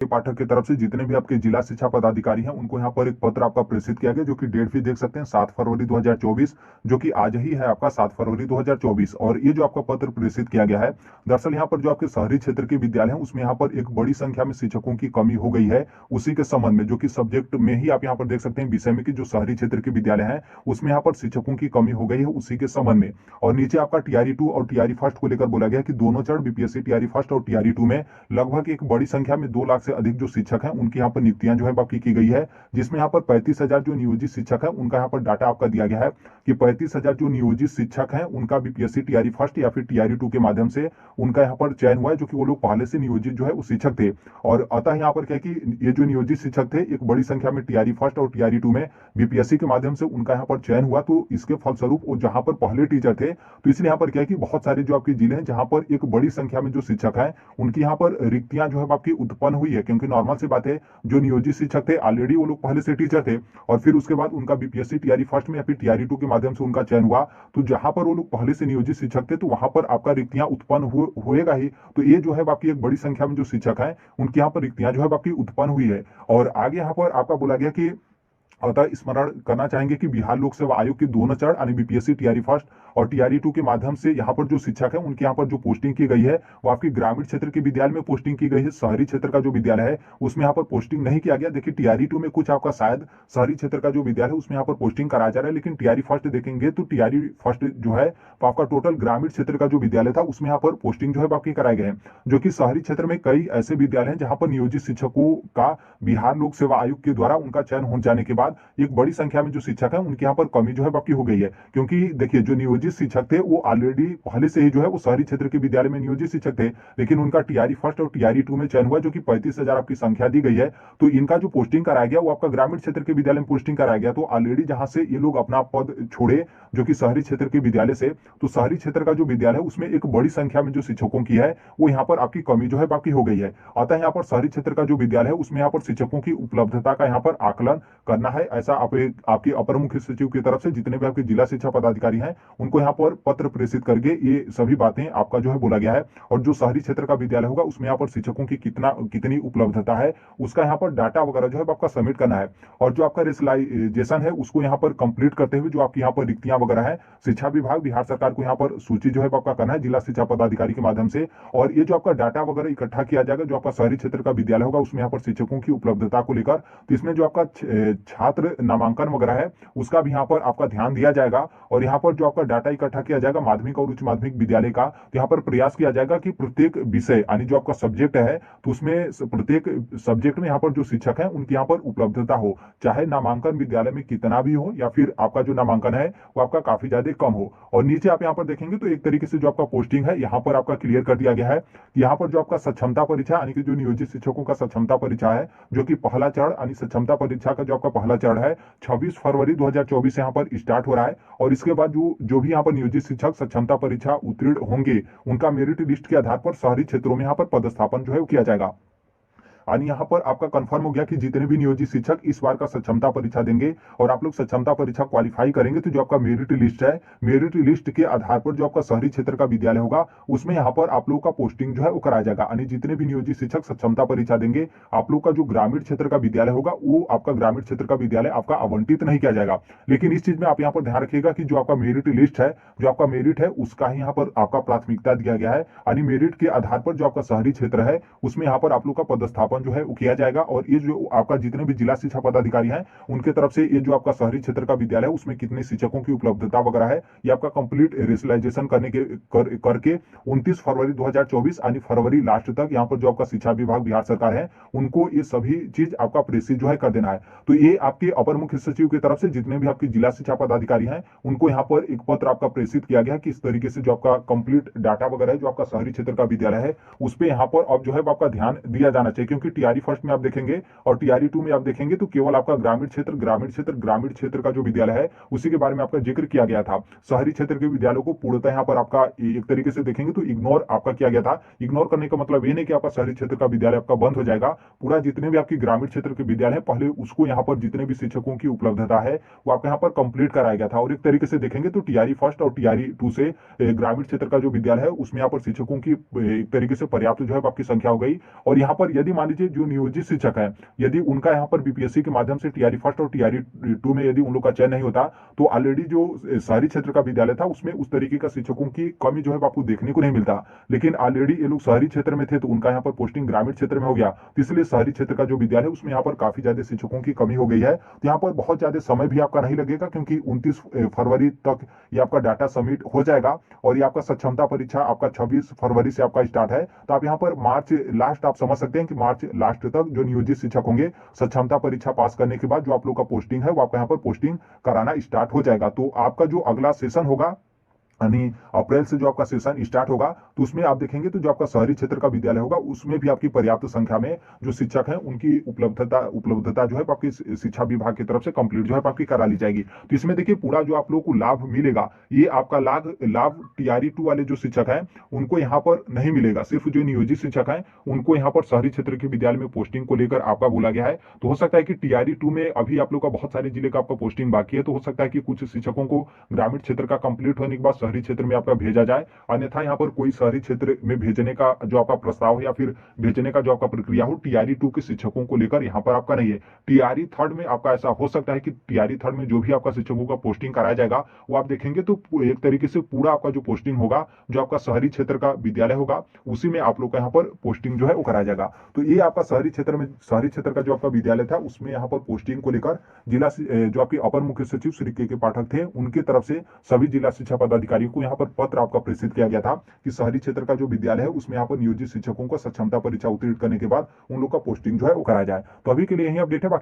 पाठक की तरफ से जितने भी आपके जिला शिक्षा पदाधिकारी हैं उनको यहाँ पर एक पत्र आपका प्रेषित किया गया, जो कि डेट भी देख सकते हैं 7 फरवरी 2024, जो कि आज ही है आपका 7 फरवरी 2024। और ये जो आपका पत्र प्रेषित किया गया है, दरअसल यहाँ पर जो आपके शहरी क्षेत्र के विद्यालय हैं उसमें यहाँ पर एक बड़ी संख्या में शिक्षकों की कमी हो गई है उसी के संबंध में, जो कि सब्जेक्ट में ही आप यहाँ पर देख सकते हैं विषय में कि जो शहरी क्षेत्र के विद्यालय हैं उसमें यहाँ पर शिक्षकों की कमी हो गई है उसी के संबंध में। और नीचे आपका टीआरई 2 और टीआरई फर्स्ट को लेकर बोला गया कि दोनों चरण बीपीएससी टीआरई फर्स्ट और टीआरई 2 में लगभग एक बड़ी संख्या में 2 लाख से अधिक जो शिक्षक हैं उनकी यहाँ पर नियुक्तियां जो है बाकी की गई है, जिसमें यहाँ पर 35,000 जो नियोजित शिक्षक है उनका यहाँ पर डाटा आपका दिया गया है कि 35,000 जो नियोजित शिक्षक हैं उनका बीपीएससी टीआरई फर्स्ट या फिर टीआरई 2 के माध्यम से उनका यहाँ पर चयन हुआ है, जो कि वो लोग पहले से नियोजित जो है वो शिक्षक थे। और अतः यहाँ पर क्या कि ये जो नियोजित शिक्षक थे एक बड़ी संख्या में टीआरई फर्स्ट और टीआरई 2 में बीपीएससी के माध्यम से उनका यहाँ पर चयन हुआ, तो इसके फलस्वरूप वो जहां पर पहले टीचर थे तो इसलिए यहाँ पर क्या है कि बहुत सारे जो आपके जिले हैं जहां पर एक बड़ी संख्या में जो शिक्षक हैं उनकी यहाँ पर रिक्तियां जो है आपकी उत्पन्न हुई है, क्योंकि नॉर्मल सी बात है जो नियोजित शिक्षक थे ऑलरेडी वो लोग पहले से टीचर थे और फिर उसके बाद उनका बीपीएससी टीआरई फर्स्ट में या फिर टीआरई 2 के माध्यम से उनका चयन हुआ, तो जहां पर वो लोग पहले से नियोजित शिक्षक थे तो वहां पर आपका रिक्तियां उत्पन्न होएगा ही। तो ये जो है आपकी एक बड़ी संख्या में जो शिक्षक है उनकी यहाँ पर रिक्तियां जो है आपकी उत्पन्न हुई है। और आगे यहाँ पर आपका बोला गया कि अतः स्मरण करना चाहेंगे कि बिहार लोक सेवा आयोग की दोनों चरण यानी बीपीएससी टीआरई फर्स्ट और टीआरई 2 के माध्यम से यहाँ पर जो शिक्षक है उनके यहाँ पर जो पोस्टिंग की गई है वो आपकी ग्रामीण क्षेत्र के विद्यालय में पोस्टिंग की गई है, शहरी क्षेत्र का जो विद्यालय है उसमें यहाँ पर पोस्टिंग नहीं किया गया। देखिए टीआरई 2 में कुछ आपका शायद शहरी क्षेत्र का जो विद्यालय है उसमें यहाँ पर पोस्टिंग कराया जा रहा है, लेकिन टीआरई फर्स्ट देखेंगे तो टीआरई फर्स्ट जो है तो आपका टोटल ग्रामीण क्षेत्र का जो विद्यालय था उसमें यहाँ पर पोस्टिंग जो है बाकी कराए गए हैं, जो कि शहरी क्षेत्र में कई ऐसे विद्यालय हैं जहां पर नियोजित शिक्षकों का बिहार लोक सेवा आयोग के द्वारा उनका चयन हो जाने के बाद एक बड़ी संख्या में जो शिक्षक है उनके यहाँ पर कमी जो है बाकी हो गई है। क्योंकि देखिए जो नियोजित शिक्षक थे वो ऑलरेडी पहले से ही जो है वो शहरी क्षेत्र के विद्यालय में नियोजित शिक्षक थे, लेकिन उनका टीआरई फर्स्ट और टीआरई 2 में चयन हुआ, जो कि 35,000 आपकी संख्या दी गई है। तो इनका जो पोस्टिंग कराया गया वो आपका ग्रामीण क्षेत्र के विद्यालय में पोस्टिंग कराया गया, तो ऑलरेडी जहां से ये लोग अपना पद छोड़े जो कि शहरी क्षेत्र के विद्यालय से, तो शहरी क्षेत्र का जो विद्यालय है उसमें एक बड़ी संख्या में जो शिक्षकों की है वो यहाँ पर आपकी कमी जो है बाकी हो गई है। अतः यहाँ पर शहरी क्षेत्र का जो विद्यालय है उसमें यहाँ पर शिक्षकों की उपलब्धता का यहाँ पर आकलन करना है, ऐसा आपकी अपर मुख्य सचिव की तरफ से जितने भी आपके जिला शिक्षा पदाधिकारी हैं उनको यहाँ पर पत्र प्रेषित करके ये सभी बातें आपका जो है बोला गया है। और जो शहरी क्षेत्र का विद्यालय होगा उसमें यहाँ पर शिक्षकों की कितनी उपलब्धता है उसका यहाँ पर डाटा वगैरह जो है आपका सबमिट करना है। और जो आपका रेशलाइजेशन है उसको यहाँ पर कंप्लीट करते हुए जो आपकी यहाँ पर रिक्तियां वगैरह है शिक्षा विभाग बिहार सरकार को यहाँ पर सूची जो है आपका करना है जिला शिक्षा पदाधिकारी के माध्यम से। और ये जो आपका डाटा वगैरह इकट्ठा किया जाएगा जो आपका शहरी क्षेत्र का विद्यालय होगा उसमें यहाँ पर शिक्षकों की उपलब्धता को लेकर, तो इसमें जो आपका छात्र नामांकन वगैरह है उसका भी यहाँ पर आपका ध्यान दिया जाएगा। और यहाँ पर जो आपका डाटा इकट्ठा किया जाएगा माध्यमिक और उच्च माध्यमिक विद्यालय का, तो यहाँ पर प्रयास किया जाएगा कि प्रत्येक विषय यानी जो आपका सब्जेक्ट है तो उसमें प्रत्येक सब्जेक्ट में यहाँ पर जो शिक्षक है उनकी यहाँ पर उपलब्धता हो, चाहे नामांकन विद्यालय में कितना भी हो या फिर आपका जो नामांकन है वो आपका काफी ज्यादा कम हो। और नीचे आप यहाँ पर देखेंगे तो एक तरीके से जो आपका पोस्टिंग है यहाँ पर आपका क्लियर कर दिया गया है कि यहाँ पर जो आपका सक्षमता परीक्षा यानी कि जो नियोजित शिक्षकों का सक्षमता परीक्षा है जो कि पहला चरण यानी सक्षमता परीक्षा का जो आपका पहला चरण है 26 फरवरी 2024 से यहाँ पर स्टार्ट हो रहा है। और इसके बाद जो भी यहाँ पर नियोजित शिक्षक सक्षमता परीक्षा उत्तीर्ण होंगे उनका मेरिट लिस्ट के आधार पर शहरी क्षेत्रों में यहाँ पर पदस्थापन जो है किया जाएगा। यानी यहाँ पर आपका कंफर्म हो गया कि जितने भी नियोजित शिक्षक इस बार का सक्षमता परीक्षा देंगे और आप लोग सक्षमता परीक्षा क्वालिफाई करेंगे तो जो आपका मेरिट लिस्ट है मेरिट लिस्ट के आधार पर जो आपका शहरी क्षेत्र का विद्यालय होगा उसमें यहाँ पर आप लोग का पोस्टिंग जो है वो कराया जाएगा। यानी जितने भी नियोजित शिक्षक सक्षमता परीक्षा देंगे आप लोग का जो ग्रामीण क्षेत्र का विद्यालय होगा वो आपका ग्रामीण क्षेत्र का विद्यालय आपका आवंटित नहीं किया जाएगा। लेकिन इस चीज में आप यहाँ पर ध्यान रखिएगा कि जो आपका मेरिट लिस्ट है जो आपका मेरिट है उसका ही यहाँ पर आपका प्राथमिकता दिया गया है। यानी मेरिट के आधार पर जो आपका शहरी क्षेत्र है उसमें यहाँ पर आप लोग का पदस्थापन जो है वो किया जाएगा। और ये जो आपका जितने भी जिला शिक्षा पदाधिकारी हैं उनके तरफ से ये जो आपका शहरी क्षेत्र का विद्यालय है उसमें कितने शिक्षकों की उपलब्धता वगैरह है ये आपका कंप्लीट रेशलाइजेशन करके 29 फरवरी 2024 यानी फरवरी लास्ट तक यहाँ पर जो आपका शिक्षा विभाग बिहार सरकार है उनको ये सभी चीज आपका प्रेषित जो है कर देना है। तो ये आपके अपर मुख्य सचिव की तरफ से जितने भी आपके जिला शिक्षा पदाधिकारी हैं उनको यहाँ पर एक पत्र आपका प्रेषित किया गया कि इस तरीके से जो आपका कंप्लीट डाटा वगैरह है जो आपका शहरी क्षेत्र का विद्यालय है उस पर यहाँ पर अब जो है आपका ध्यान दिया जाना चाहिए। क्योंकि टीआरई फर्स्ट में आप देखेंगे और टीआरई 2 में आप देखेंगे तो केवल आपका ग्रामीण क्षेत्र का जो विद्यालय है उसी के बारे में आपका जिक्र किया गया था। शहरी क्षेत्र के विद्यालयों को पूर्णतः यहाँ पर आपका एक तरीके से देखेंगे तो इग्नोर आपका किया गया था। इग्नोर करने का मतलब ये नहीं कि आपका शहरी क्षेत्र का विद्यालय आपका बंद हो जाएगा, पूरा जितने भी आपकी ग्रामीण क्षेत्र के विद्यालय है पहले उसको यहाँ पर जितने भी शिक्षकों की उपलब्धता है वो आपका यहाँ पर कंप्लीट कराया गया था। और एक तरीके से देखेंगे तो टीआरई फर्स्ट और टीआरई 2 से ग्रामीण क्षेत्र का जो विद्यालय है उसमें यहाँ पर शिक्षकों की एक तरीके से पर्याप्त जो है आपकी संख्या हो गई। और यहाँ पर यदि मान लीजिए जो नियोजित शिक्षक है, यदि उनका यहाँ पर बीपीएससी के माध्यम से टीआरई फर्स्ट और टीआरई 2 में यदि उन लोग का चयन नहीं होता, तो ऑलरेडी जो शहरी क्षेत्र का विद्यालय था उसमें उस तरीके का शिक्षकों की कमी जो है आपको देखने को नहीं मिलता। लेकिन ऑलरेडी ये लोग शहरी क्षेत्र में थे तो उनका यहाँ पर पोस्टिंग ग्रामीण क्षेत्र में हो गया, तो इसलिए शहरी क्षेत्र का जो विद्यालय है उसमें यहाँ पर काफी ज्यादा शिक्षकों की कमी हो गई है। तो यहाँ पर बहुत ज्यादा समय भी आपका नहीं लगेगा, क्योंकि 29 फरवरी तक ये आपका डाटा सबमिट हो जाएगा और ये आपका सक्षमता परीक्षा आपका 26 फरवरी से आपका स्टार्ट है। तो आप यहाँ पर मार्च लास्ट आप समझ सकते हैं कि मार्च लास्ट तक जो नियोजित शिक्षक होंगे सक्षमता परीक्षा पास करने के बाद जो आप लोग का पोस्टिंग है वो आपका यहाँ पर पोस्टिंग कराना स्टार्ट हो जाएगा। तो आपका जो अगला सेशन होगा यानी अप्रैल से जो आपका सेशन स्टार्ट होगा, तो उसमें आप देखेंगे तो जो आपका शहरी क्षेत्र का विद्यालय होगा उसमें भी आपकी पर्याप्त संख्या में जो शिक्षक हैं उनकी उपलब्धता जो है आपकी शिक्षा विभाग की तरफ से कंप्लीट जो है आपकी करा ली जाएगी। तो इसमें देखिए पूरा जो आप लोगों को लाभ मिलेगा, ये आपका लाभ टीआरई 2 वाले जो शिक्षक हैं उनको यहाँ पर नहीं मिलेगा। सिर्फ जो नियोजित शिक्षक हैं उनको यहाँ पर शहरी क्षेत्र के विद्यालय में पोस्टिंग को लेकर आपका बोला गया है। तो हो सकता है कि टीआरई 2 में अभी आप लोग का बहुत सारे जिले का आपका पोस्टिंग बाकी है, तो हो सकता है कि कुछ शिक्षकों को ग्रामीण क्षेत्र का कंप्लीट होने के बाद शहरी क्षेत्र में आपका भेजा जाए, अन्यथा यहाँ पर कोई शहरी क्षेत्र में भेजने का जो आपका प्रस्ताव है या फिर भेजने का जो आपका प्रक्रिया हो टीआरई 2 के शिक्षकों को लेकर यहाँ पर आपका नहीं है। टीआरई 3 में आपका ऐसा हो सकता है कि टीआरई 3 में जो भी आपका शिक्षकों का पोस्टिंग कराया जाएगा वो आप देखेंगे तो एक तरीके से पूरा आपका जो पोस्टिंग होगा जो आपका शहरी क्षेत्र का विद्यालय होगा उसी में आप लोग का यहाँ पर पोस्टिंग जो है वो कराया जाएगा। तो ये आपका शहरी क्षेत्र का जो आपका विद्यालय था उसमें यहाँ पर पोस्टिंग को लेकर जिला जो आपके अपर मुख्य सचिव श्री के पाठक थे उनकी तरफ से सभी जिला शिक्षा पदाधिकारियों को यहाँ पर पत्र आपका प्रेषित किया गया था कि शहरी क्षेत्र का जो विद्यालय है उसमें यहाँ पर नियोजित शिक्षकों को सक्षमता परीक्षा उत्तीर्ण करने के बाद उन लोग का पोस्टिंग जो है वो कराया जाए। तो अभी के लिए यही अपडेट है।